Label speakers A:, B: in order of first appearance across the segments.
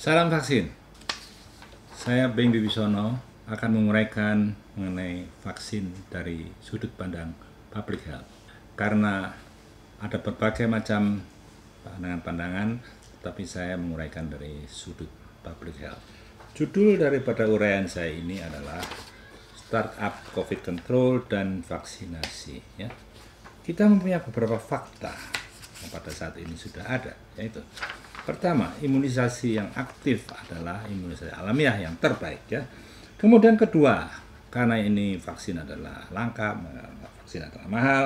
A: Salam vaksin. Saya Beng Bibisono akan menguraikan mengenai vaksin dari sudut pandang public health. Karena ada berbagai macam pandangan-pandangan, tapi saya menguraikan dari sudut public health. Judul daripada uraian saya ini adalah Startup COVID Control dan Vaksinasi. Ya. Kita mempunyai beberapa fakta yang pada saat ini sudah ada, yaitu pertama, imunisasi yang aktif adalah imunisasi alamiah yang terbaik ya. Kemudian kedua, karena ini vaksin adalah langka, vaksin adalah mahal.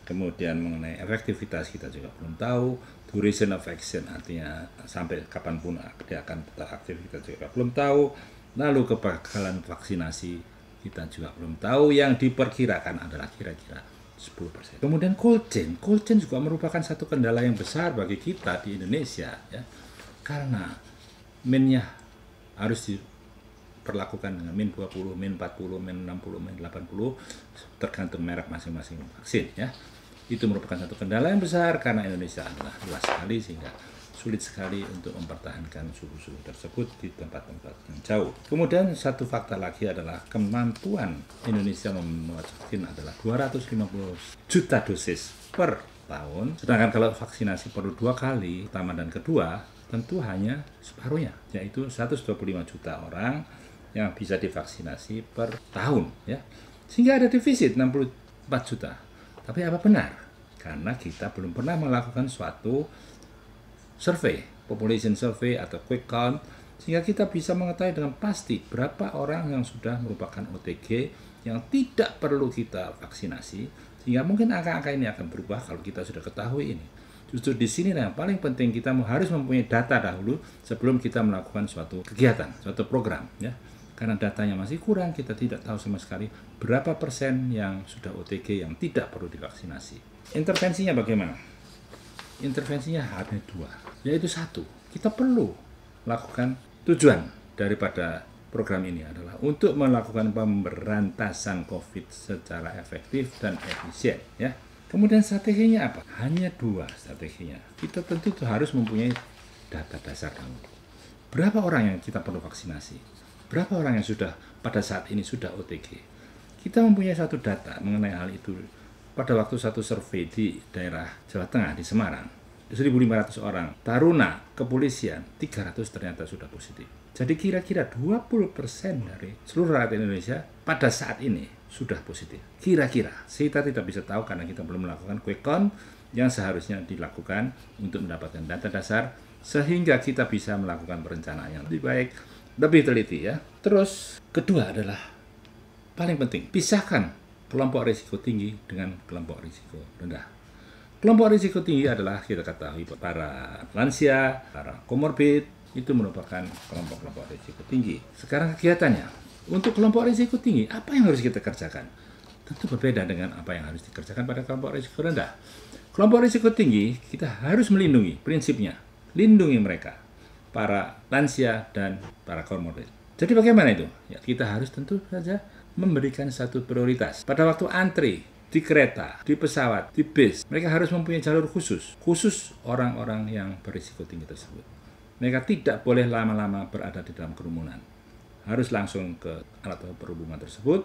A: Kemudian mengenai efektivitas kita juga belum tahu, duration of action artinya sampai kapanpun dia akan tetap aktif kita juga belum tahu. Lalu kebakalan vaksinasi kita juga belum tahu, yang diperkirakan adalah kira-kira 10%. Kemudian cold chain juga merupakan satu kendala yang besar bagi kita di Indonesia ya. Karena minnya harus diperlakukan dengan min 20, min 40, min 60, min 80 tergantung merek masing-masing vaksin ya. Itu merupakan satu kendala yang besar karena Indonesia adalah luas sekali sehingga sulit sekali untuk mempertahankan suhu-suhu tersebut di tempat-tempat yang jauh. Kemudian satu fakta lagi adalah kemampuan Indonesia membuat vaksin adalah 250 juta dosis per tahun. Sedangkan kalau vaksinasi perlu 2 kali, pertama dan kedua, tentu hanya separuhnya, yaitu 125 juta orang yang bisa divaksinasi per tahun. Ya. Sehingga ada defisit 64 juta. Tapi apa benar? Karena kita belum pernah melakukan suatu survei, population survey atau quick count, sehingga kita bisa mengetahui dengan pasti berapa orang yang sudah merupakan OTG yang tidak perlu kita vaksinasi, sehingga mungkin angka-angka ini akan berubah kalau kita sudah ketahui ini. Justru di sini yang paling penting kita harus mempunyai data dahulu sebelum kita melakukan suatu kegiatan, suatu program, ya. Karena datanya masih kurang, kita tidak tahu sama sekali berapa persen yang sudah OTG yang tidak perlu divaksinasi. Intervensinya bagaimana? Intervensinya hanya 2, yaitu 1, kita perlu melakukan tujuan daripada program ini adalah untuk melakukan pemberantasan COVID secara efektif dan efisien ya. Kemudian strateginya apa? Hanya 2 strateginya. Kita tentu harus mempunyai data dasar dulu. Berapa orang yang kita perlu vaksinasi? Berapa orang yang sudah pada saat ini sudah OTG? Kita mempunyai satu data mengenai hal itu. Pada waktu satu survei di daerah Jawa Tengah, di Semarang, 1.500 orang, taruna, kepolisian, 300 ternyata sudah positif. Jadi kira-kira 20% dari seluruh rakyat Indonesia pada saat ini sudah positif. Kira-kira, kita tidak bisa tahu karena kita belum melakukan quick count yang seharusnya dilakukan untuk mendapatkan data dasar, sehingga kita bisa melakukan perencanaan yang lebih baik, lebih teliti ya. Terus, kedua adalah paling penting, pisahkan kelompok risiko tinggi dengan kelompok risiko rendah. Kelompok risiko tinggi adalah kita ketahui para lansia, para komorbid, itu merupakan kelompok-kelompok risiko tinggi. Sekarang kegiatannya, untuk kelompok risiko tinggi, apa yang harus kita kerjakan? Tentu berbeda dengan apa yang harus dikerjakan pada kelompok risiko rendah. Kelompok risiko tinggi, kita harus melindungi, prinsipnya, lindungi mereka, para lansia dan para komorbid. Jadi bagaimana itu? Ya, kita harus tentu saja memberikan satu prioritas. Pada waktu antri, di kereta, di pesawat, di bis, mereka harus mempunyai jalur khusus orang-orang yang berisiko tinggi tersebut. Mereka tidak boleh lama-lama berada di dalam kerumunan. Harus langsung ke alat perhubungan tersebut,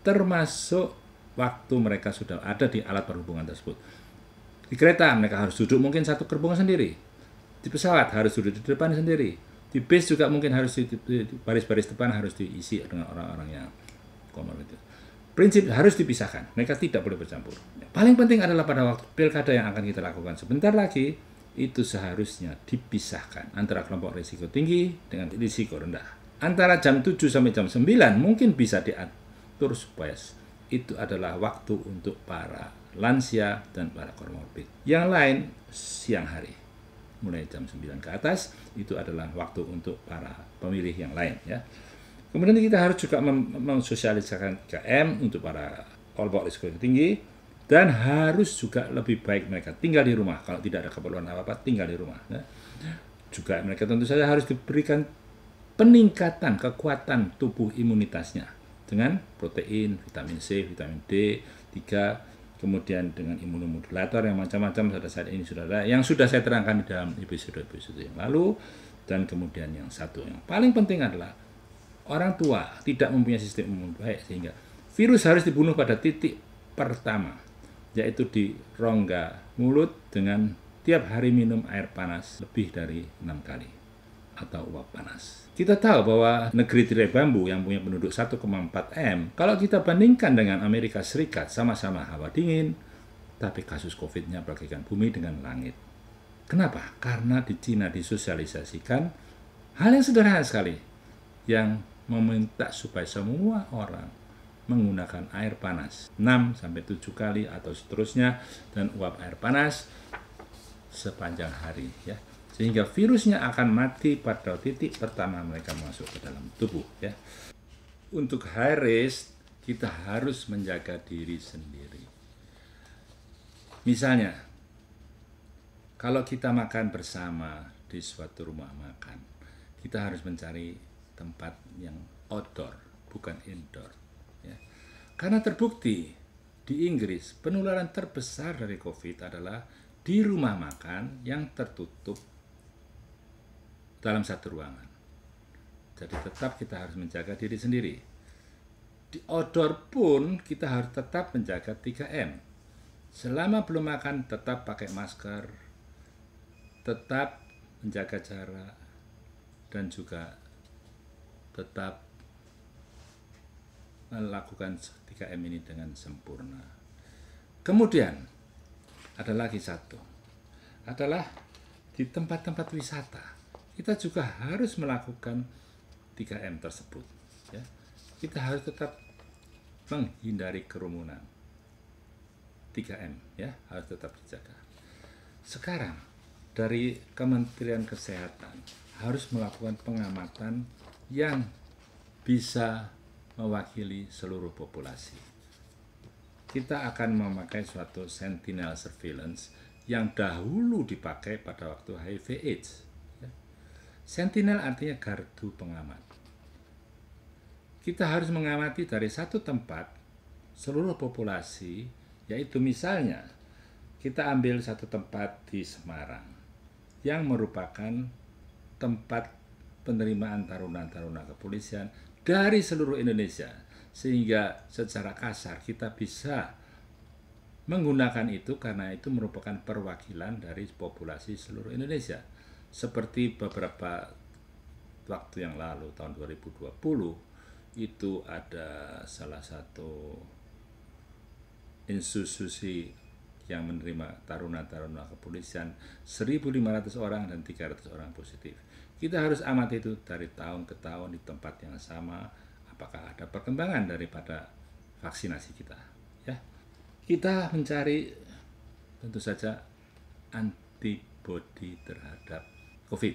A: termasuk waktu mereka sudah ada di alat perhubungan tersebut. Di kereta, mereka harus duduk mungkin satu gerbong sendiri. Di pesawat, harus duduk di depan sendiri. Di bis juga mungkin harus di baris-baris depan harus diisi dengan orang-orang yang komorbid. Prinsip harus dipisahkan, mereka tidak boleh bercampur. Paling penting adalah pada waktu pilkada yang akan kita lakukan sebentar lagi, itu seharusnya dipisahkan antara kelompok risiko tinggi dengan risiko rendah. Antara jam 7 sampai jam 9 mungkin bisa diatur supaya itu adalah waktu untuk para lansia dan para komorbid. Yang lain siang hari, mulai jam 9 ke atas, itu adalah waktu untuk para pemilih yang lain ya. Kemudian kita harus juga mensosialisasikan 3M untuk para kelompok risiko tinggi, dan harus juga lebih baik mereka tinggal di rumah. Kalau tidak ada keperluan apa-apa, tinggal di rumah. Ya. Juga mereka tentu saja harus diberikan peningkatan kekuatan tubuh imunitasnya dengan protein, vitamin C, vitamin D3, kemudian dengan imunomodulator yang macam-macam pada saat ini sudah ada, yang sudah saya terangkan di dalam episode yang lalu. Dan kemudian yang satu, yang paling penting adalah orang tua tidak mempunyai sistem imun baik, sehingga virus harus dibunuh pada titik pertama, yaitu di rongga mulut dengan tiap hari minum air panas lebih dari 6 kali atau uap panas. Kita tahu bahwa negeri tirai bambu yang punya penduduk 1,4 M, kalau kita bandingkan dengan Amerika Serikat, sama-sama hawa dingin, tapi kasus COVID-nya bagaikan bumi dengan langit. Kenapa? Karena di Cina disosialisasikan hal yang sederhana sekali, yang meminta supaya semua orang menggunakan air panas 6-7 kali atau seterusnya, dan uap air panas sepanjang hari, ya. Sehingga virusnya akan mati pada titik pertama mereka masuk ke dalam tubuh, ya. Untuk high risk, kita harus menjaga diri sendiri. Misalnya, kalau kita makan bersama di suatu rumah makan, kita harus mencari tempat yang outdoor, bukan indoor. Ya. Karena terbukti di Inggris, penularan terbesar dari COVID adalah di rumah makan yang tertutup dalam satu ruangan. Jadi tetap kita harus menjaga diri sendiri. Di outdoor pun kita harus tetap menjaga 3M. Selama belum makan, tetap pakai masker, tetap menjaga jarak, dan juga tetap melakukan 3M ini dengan sempurna. Kemudian ada lagi satu, adalah di tempat-tempat wisata kita juga harus melakukan 3M tersebut, ya. Kita harus tetap menghindari kerumunan. 3M, ya, harus tetap dijaga. Sekarang dari Kementerian Kesehatan harus melakukan pengamatan yang bisa mewakili seluruh populasi. Kita akan memakai suatu sentinel surveillance yang dahulu dipakai pada waktu HIV/AIDS. Sentinel artinya gardu pengamat. Kita harus mengamati dari satu tempat seluruh populasi, yaitu misalnya kita ambil satu tempat di Semarang yang merupakan tempat penerimaan taruna-taruna kepolisian dari seluruh Indonesia, sehingga secara kasar kita bisa menggunakan itu karena itu merupakan perwakilan dari populasi seluruh Indonesia. Seperti beberapa waktu yang lalu, tahun 2020, itu ada salah satu institusi yang menerima taruna-taruna kepolisian 1.500 orang dan 300 orang positif. Kita harus amati itu dari tahun ke tahun di tempat yang sama, apakah ada perkembangan daripada vaksinasi kita, ya. Kita mencari tentu saja antibodi terhadap COVID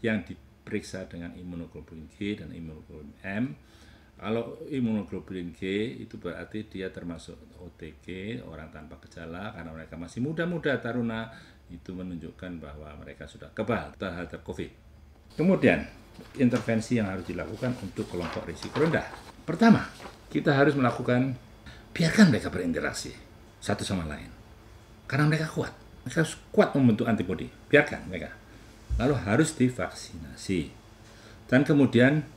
A: yang diperiksa dengan imunoglobulin G dan imunoglobulin M. Kalau imunoglobulin G itu berarti dia termasuk OTG, orang tanpa gejala, karena mereka masih muda-muda taruna, itu menunjukkan bahwa mereka sudah kebal terhadap COVID. Kemudian, intervensi yang harus dilakukan untuk kelompok risiko rendah. Pertama, kita harus melakukan, biarkan mereka berinteraksi satu sama lain. Karena mereka kuat. Mereka kuat membentuk antibodi. Biarkan mereka. Lalu harus divaksinasi. Dan kemudian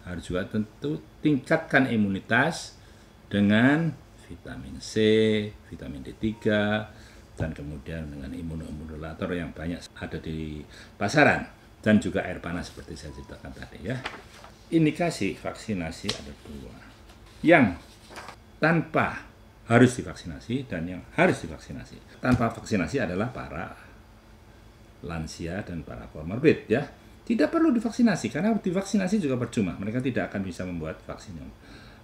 A: harus juga tentu tingkatkan imunitas dengan vitamin C, vitamin D3, dan kemudian dengan imunomodulator yang banyak ada di pasaran. Dan juga air panas seperti saya ceritakan tadi, ya. Indikasi vaksinasi ada dua. Yang tanpa harus divaksinasi dan yang harus divaksinasi. Tanpa vaksinasi adalah para lansia dan para komorbid, ya. Tidak perlu divaksinasi karena divaksinasi juga percuma. Mereka tidak akan bisa membuat vaksin yang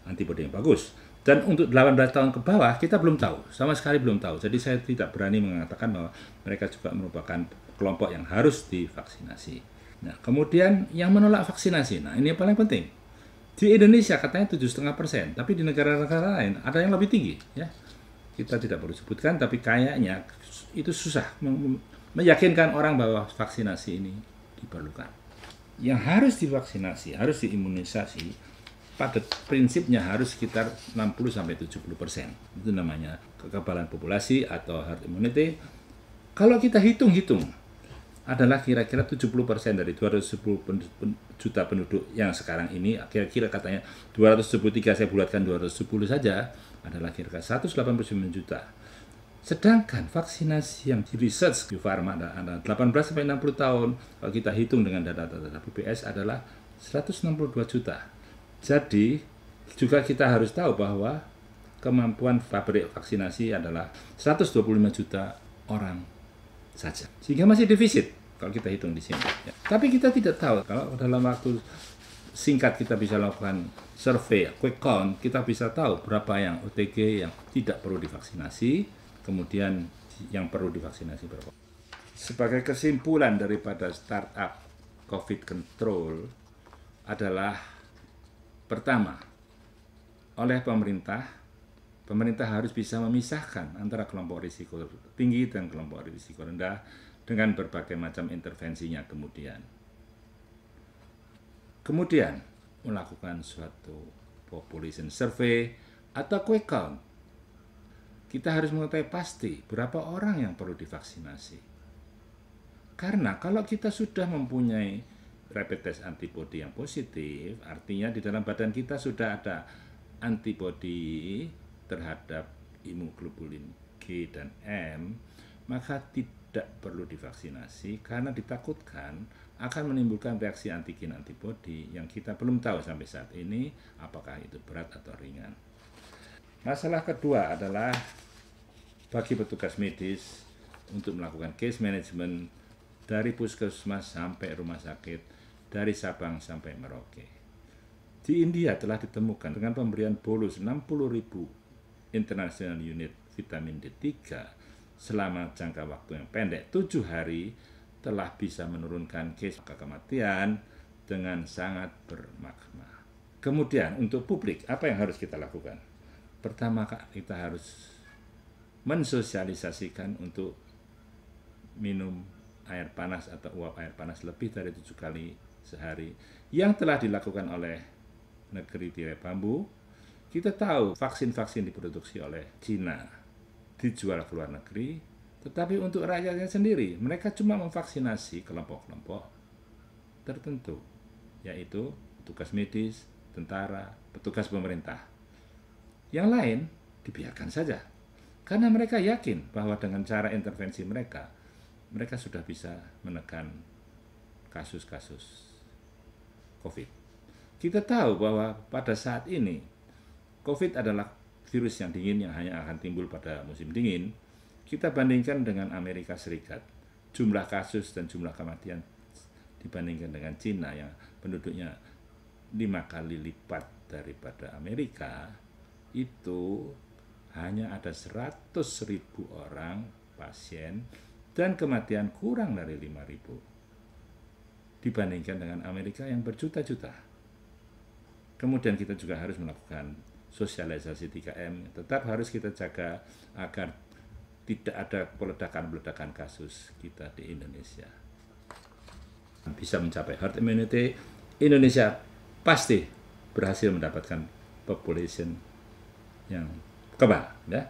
A: antibodi yang bagus. Dan untuk 18 tahun ke bawah kita belum tahu, sama sekali belum tahu. Jadi saya tidak berani mengatakan bahwa mereka juga merupakan kelompok yang harus divaksinasi. Nah, kemudian yang menolak vaksinasi. Nah, ini yang paling penting. Di Indonesia katanya 7,5%, tapi di negara-negara lain ada yang lebih tinggi, ya. Kita tidak perlu sebutkan, tapi kayaknya itu susah meyakinkan orang bahwa vaksinasi ini diperlukan. Yang harus divaksinasi, harus diimunisasi, pada prinsipnya harus sekitar 60-70%. Itu namanya kekebalan populasi atau herd immunity. Kalau kita hitung-hitung, adalah kira-kira 70% dari 210 juta penduduk yang sekarang ini, kira-kira katanya 273, saya bulatkan 210 saja, adalah kira-kira 189 juta. Sedangkan vaksinasi yang di research Bio Farma ada 18-60 tahun, kalau kita hitung dengan data-data BPS adalah 162 juta. Jadi juga kita harus tahu bahwa kemampuan pabrik vaksinasi adalah 125 juta orang saja. Sehingga masih defisit kalau kita hitung di sini. Ya. Tapi kita tidak tahu kalau dalam waktu singkat kita bisa lakukan survei, quick count, kita bisa tahu berapa yang OTG yang tidak perlu divaksinasi, kemudian yang perlu divaksinasi berapa. Sebagai kesimpulan daripada startup COVID control adalah pertama, oleh pemerintah harus bisa memisahkan antara kelompok risiko tinggi dan kelompok risiko rendah dengan berbagai macam intervensinya kemudian melakukan suatu population survey atau quick count. Kita harus mengetahui pasti berapa orang yang perlu divaksinasi. Karena kalau kita sudah mempunyai rapid test antibody yang positif, artinya di dalam badan kita sudah ada antibody terhadap imunoglobulin G dan M, maka tidak perlu divaksinasi karena ditakutkan akan menimbulkan reaksi antigen antibody yang kita belum tahu sampai saat ini apakah itu berat atau ringan. Masalah kedua adalah bagi petugas medis untuk melakukan case management dari puskesmas sampai rumah sakit, dari Sabang sampai Merauke. Di India telah ditemukan dengan pemberian bolus 60.000 international unit vitamin D3 selama jangka waktu yang pendek 7 hari telah bisa menurunkan case kematian dengan sangat bermakna. Kemudian untuk publik apa yang harus kita lakukan? Pertama, kita harus mensosialisasikan untuk minum air panas atau uap air panas lebih dari 7 kali sehari yang telah dilakukan oleh negeri tirai bambu. Kita tahu vaksin-vaksin diproduksi oleh Cina dijual ke luar negeri, tetapi untuk rakyatnya sendiri mereka cuma memvaksinasi kelompok-kelompok tertentu, yaitu petugas medis, tentara, petugas pemerintah. Yang lain dibiarkan saja, karena mereka yakin bahwa dengan cara intervensi mereka sudah bisa menekan kasus-kasus COVID. Kita tahu bahwa pada saat ini COVID adalah virus yang dingin yang hanya akan timbul pada musim dingin. Kita bandingkan dengan Amerika Serikat, jumlah kasus dan jumlah kematian dibandingkan dengan Cina yang penduduknya 5 kali lipat daripada Amerika, itu hanya ada 100.000 orang pasien dan kematian kurang dari 5.000 dibandingkan dengan Amerika yang berjuta-juta. Kemudian kita juga harus melakukan sosialisasi 3M, tetap harus kita jaga agar tidak ada peledakan-peledakan kasus kita di Indonesia. Bisa mencapai herd immunity, Indonesia pasti berhasil mendapatkan population yang kebal. Ya.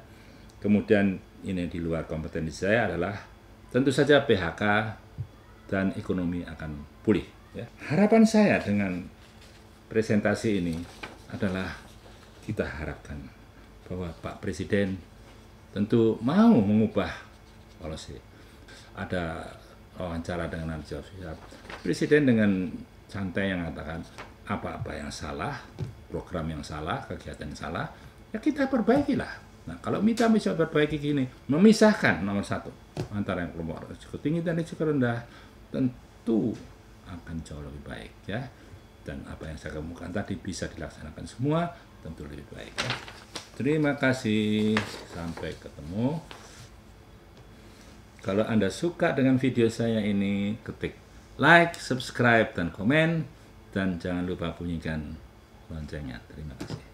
A: Kemudian ini di luar kompetensi saya adalah tentu saja PHK dan ekonomi akan pulih. Ya. Harapan saya dengan presentasi ini adalah kita harapkan bahwa Pak Presiden tentu mau mengubah policy. Ada wawancara dengan Najwa Shihab. Presiden dengan santai yang mengatakan apa-apa yang salah, program yang salah, kegiatan yang salah, ya kita perbaikilah. Nah, kalau kita bisa perbaiki gini, memisahkan nomor satu antara yang kelompok risiko tinggi dan risiko rendah, tentu akan jauh lebih baik ya. Dan apa yang saya kemukakan tadi bisa dilaksanakan semua, tentu lebih baik ya. Terima kasih, sampai ketemu. Kalau Anda suka dengan video saya ini, ketik like, subscribe, dan komen, dan jangan lupa bunyikan loncengnya. Terima kasih.